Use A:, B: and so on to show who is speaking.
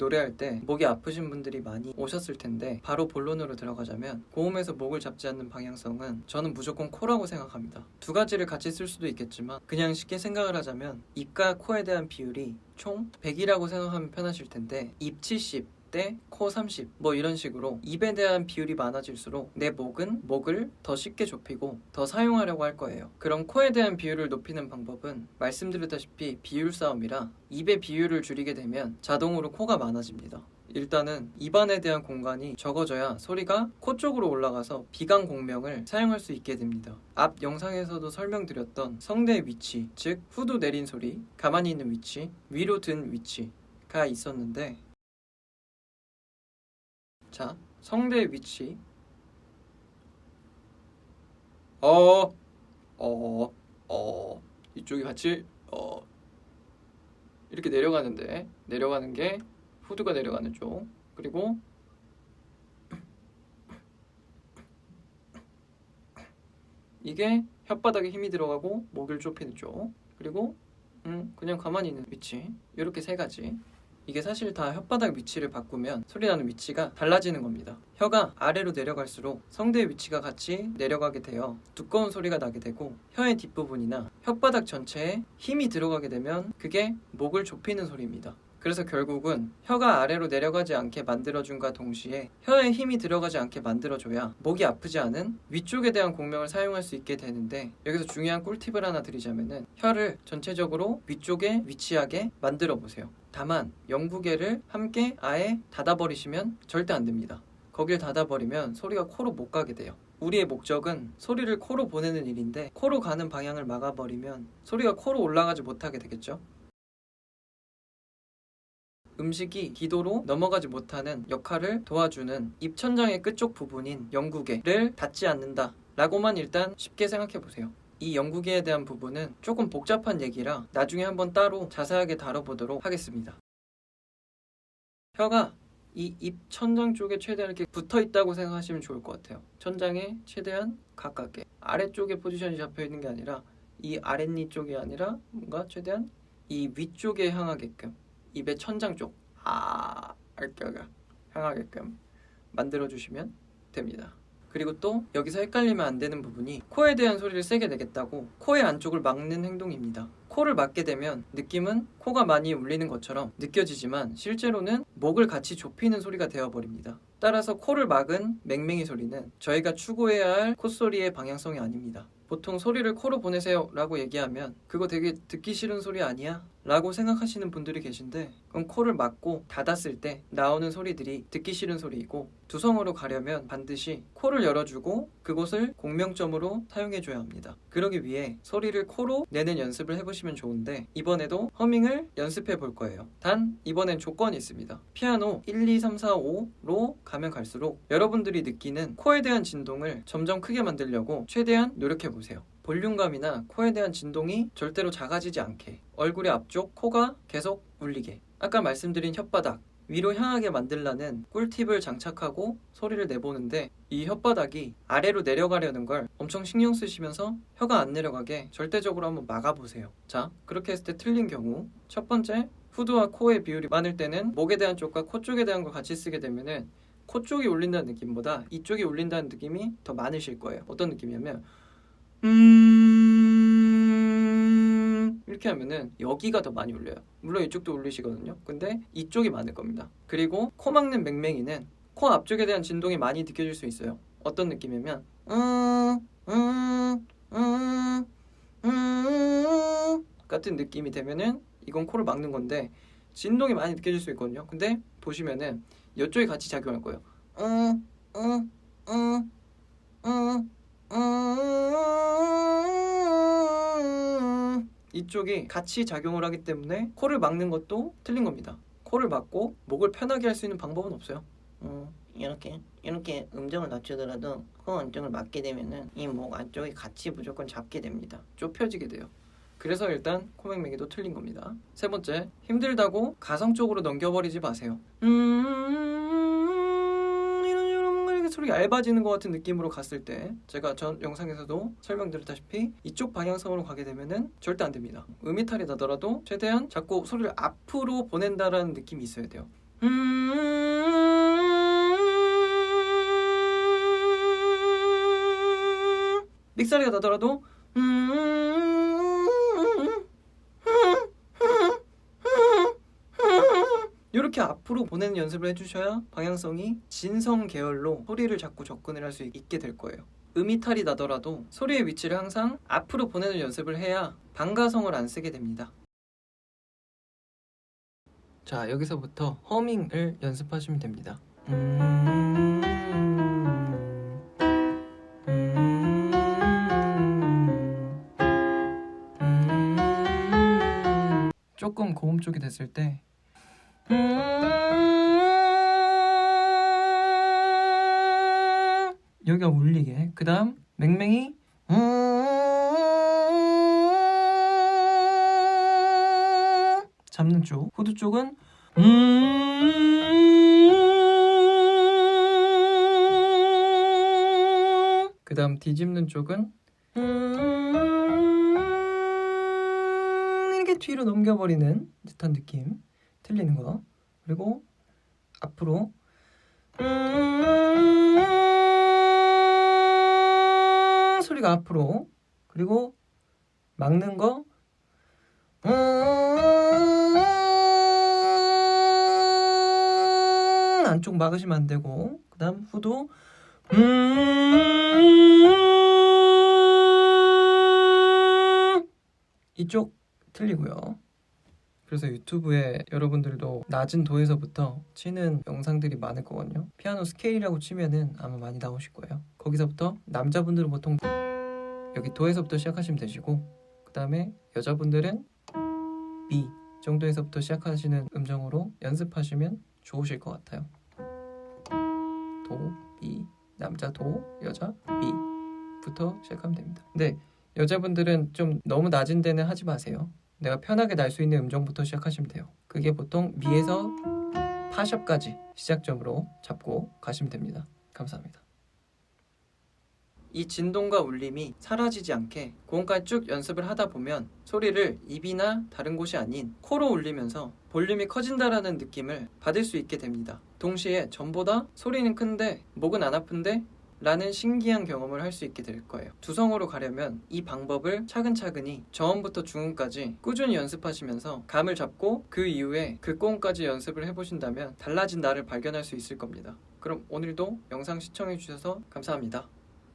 A: 노래할 때 목이 아프신 분들이 많이 오셨을 텐데 바로 본론으로 들어가자면 고음에서 목을 잡지 않는 방향성은 저는 무조건 코라고 생각합니다. 두 가지를 같이 쓸 수도 있겠지만 그냥 쉽게 생각을 하자면 입과 코에 대한 비율이 총 100이라고 생각하면 편하실 텐데 입 70 대 코 30 뭐 이런 식으로 입에 대한 비율이 많아질수록 내 목은 목을 더 쉽게 좁히고 더 사용하려고 할 거예요. 그럼 코에 대한 비율을 높이는 방법은 말씀드렸다시피 비율 싸움이라 입의 비율을 줄이게 되면 자동으로 코가 많아집니다. 일단은 입안에 대한 공간이 적어져야 소리가 코 쪽으로 올라가서 비강 공명을 사용할 수 있게 됩니다. 앞 영상에서도 설명드렸던 성대의 위치, 즉 후두 내린 소리, 가만히 있는 위치, 위로 든 위치가 있었는데, 자, 성대의 위치 이쪽이 같이 이렇게 내려가는데 내려가는 게 후두가 내려가는 쪽, 그리고 이게 혓바닥에 힘이 들어가고 목을 좁히는 쪽, 그리고 그냥 가만히 있는 위치, 이렇게 세 가지. 이게 사실 다 혓바닥 위치를 바꾸면 소리 나는 위치가 달라지는 겁니다. 혀가 아래로 내려갈수록 성대의 위치가 같이 내려가게 되어 두꺼운 소리가 나게 되고, 혀의 뒷부분이나 혓바닥 전체에 힘이 들어가게 되면 그게 목을 좁히는 소리입니다. 그래서 결국은 혀가 아래로 내려가지 않게 만들어준과 동시에 혀에 힘이 들어가지 않게 만들어줘야 목이 아프지 않은 위쪽에 대한 공명을 사용할 수 있게 되는데, 여기서 중요한 꿀팁을 하나 드리자면은 혀를 전체적으로 위쪽에 위치하게 만들어 보세요. 다만 영구개를 함께 아예 닫아버리시면 절대 안 됩니다. 거길 닫아버리면 소리가 코로 못 가게 돼요. 우리의 목적은 소리를 코로 보내는 일인데 코로 가는 방향을 막아버리면 소리가 코로 올라가지 못하게 되겠죠. 음식이 기도로 넘어가지 못하는 역할을 도와주는 입천장의 끝쪽 부분인 영구개를 닫지 않는다 라고만 일단 쉽게 생각해 보세요. 이 영구개에 대한 부분은 조금 복잡한 얘기라 나중에 한번 따로 자세하게 다뤄보도록 하겠습니다. 혀가 이 입 천장 쪽에 최대한 이렇게 붙어 있다고 생각하시면 좋을 것 같아요. 천장에 최대한 가깝게, 아래쪽에 포지션이 잡혀 있는 게 아니라 이 아랫니 쪽이 아니라 뭔가 최대한 이 위쪽에 향하게끔, 입의 천장 쪽, 알뼈가 향하게끔 만들어주시면 됩니다. 그리고 또 여기서 헷갈리면 안 되는 부분이 코에 대한 소리를 세게 내겠다고 코의 안쪽을 막는 행동입니다. 코를 막게 되면 느낌은 코가 많이 울리는 것처럼 느껴지지만 실제로는 목을 같이 좁히는 소리가 되어버립니다. 따라서 코를 막은 맹맹이 소리는 저희가 추구해야 할 콧소리의 방향성이 아닙니다. 보통 소리를 코로 보내세요 라고 얘기하면 그거 되게 듣기 싫은 소리 아니야? 라고 생각하시는 분들이 계신데, 그럼 코를 막고 닫았을 때 나오는 소리들이 듣기 싫은 소리이고, 두성으로 가려면 반드시 코를 열어주고 그곳을 공명점으로 사용해줘야 합니다. 그러기 위해 소리를 코로 내는 연습을 해보시면 좋은데, 이번에도 허밍을 연습해 볼 거예요. 단 이번엔 조건이 있습니다. 피아노 1, 2, 3, 4, 5로 가면 갈수록 여러분들이 느끼는 코에 대한 진동을 점점 크게 만들려고 최대한 노력해 보세요. 볼륨감이나 코에 대한 진동이 절대로 작아지지 않게, 얼굴의 앞쪽 코가 계속 울리게, 아까 말씀드린 혓바닥 위로 향하게 만들라는 꿀팁을 장착하고 소리를 내보는데, 이 혓바닥이 아래로 내려가려는 걸 엄청 신경 쓰시면서 혀가 안 내려가게 절대적으로 한번 막아보세요. 자, 그렇게 했을 때 틀린 경우, 첫 번째, 후두와 코의 비율이 많을 때는 목에 대한 쪽과 코 쪽에 대한 걸 같이 쓰게 되면은 코 쪽이 울린다는 느낌보다 이쪽이 울린다는 느낌이 더 많으실 거예요. 어떤 느낌이냐면 이렇게 하면은 여기가 더 많이 울려요. 물론 이쪽도 울리시거든요. 근데 이쪽이 많을 겁니다. 그리고 코 막는 맹맹이는 코 앞쪽에 대한 진동이 많이 느껴질 수 있어요. 어떤 느낌이냐면 같은 느낌이 되면은 이건 코를 막는 건데 진동이 많이 느껴질 수 있거든요. 근데 보시면은 이쪽이 같이 작용할 거예요. 이쪽이 같이 작용을 하기 때문에 코를 막는 것도 틀린 겁니다. 코를 막고 목을 편하게 할 수 있는 방법은 없어요.
B: 이렇게 음정을 낮추더라도 코 안쪽을 막게 되면은 이 목 안쪽이 같이 무조건 잡게 됩니다.
A: 좁혀지게 돼요. 그래서 일단 코맹맹이도 틀린 겁니다. 세 번째, 힘들다고 가성 쪽으로 넘겨버리지 마세요. 소리 얇아지는 것 같은 느낌으로 갔을 때, 제가 전 영상에서도 설명드렸다시피 이쪽 방향성으로 가게 되면은 절대 안 됩니다. 음이탈이 나더라도 최대한 자꾸 소리를 앞으로 보낸다라는 느낌이 있어야 돼요. 삑사리가 나더라도 이렇게 앞으로 보내는 연습을 해주셔야 방향성이 진성 계열로 소리를 자꾸 접근을 할 수 있게 될 거예요. 음이탈이 나더라도 소리의 위치를 항상 앞으로 보내는 연습을 해야 방가성을 안 쓰게 됩니다. 자, 여기서부터 허밍을 연습하시면 됩니다. 조금 고음 쪽이 됐을 때 여기가 울리게, 그 다음 맹맹이 잡는 쪽, 후두 쪽은 그 다음 뒤집는 쪽은 이렇게 뒤로 넘겨버리는 듯한 느낌, 틀리는 거. 그리고 앞으로 소리가 앞으로, 그리고 막는 거 안쪽 막으시면 안 되고, 그 다음 후도 이쪽 틀리고요. 그래서 유튜브에 여러분들도 낮은 도에서부터 치는 영상들이 많을 거거든요. 피아노 스케일이라고 치면은 아마 많이 나오실 거예요. 거기서부터 남자분들은 보통 여기 도에서부터 시작하시면 되시고, 그 다음에 여자분들은 B 정도에서부터 시작하시는 음정으로 연습하시면 좋으실 것 같아요. 도, B, 남자 도, 여자 B부터 시작하면 됩니다. 근데 여자분들은 좀 너무 낮은 데는 하지 마세요. 내가 편하게 날 수 있는 음정부터 시작하시면 돼요. 그게 보통 미에서 파샵까지 시작점으로 잡고 가시면 됩니다. 감사합니다. 이 진동과 울림이 사라지지 않게 고음까지 쭉 연습을 하다 보면 소리를 입이나 다른 곳이 아닌 코로 울리면서 볼륨이 커진다라는 느낌을 받을 수 있게 됩니다. 동시에 전보다 소리는 큰데 목은 안 아픈데 라는 신기한 경험을 할 수 있게 될 거예요. 두성으로 가려면 이 방법을 차근차근히 저음부터 중음까지 꾸준히 연습하시면서 감을 잡고 그 이후에 그 고음까지 연습을 해보신다면 달라진 나를 발견할 수 있을 겁니다. 그럼 오늘도 영상 시청해주셔서 감사합니다.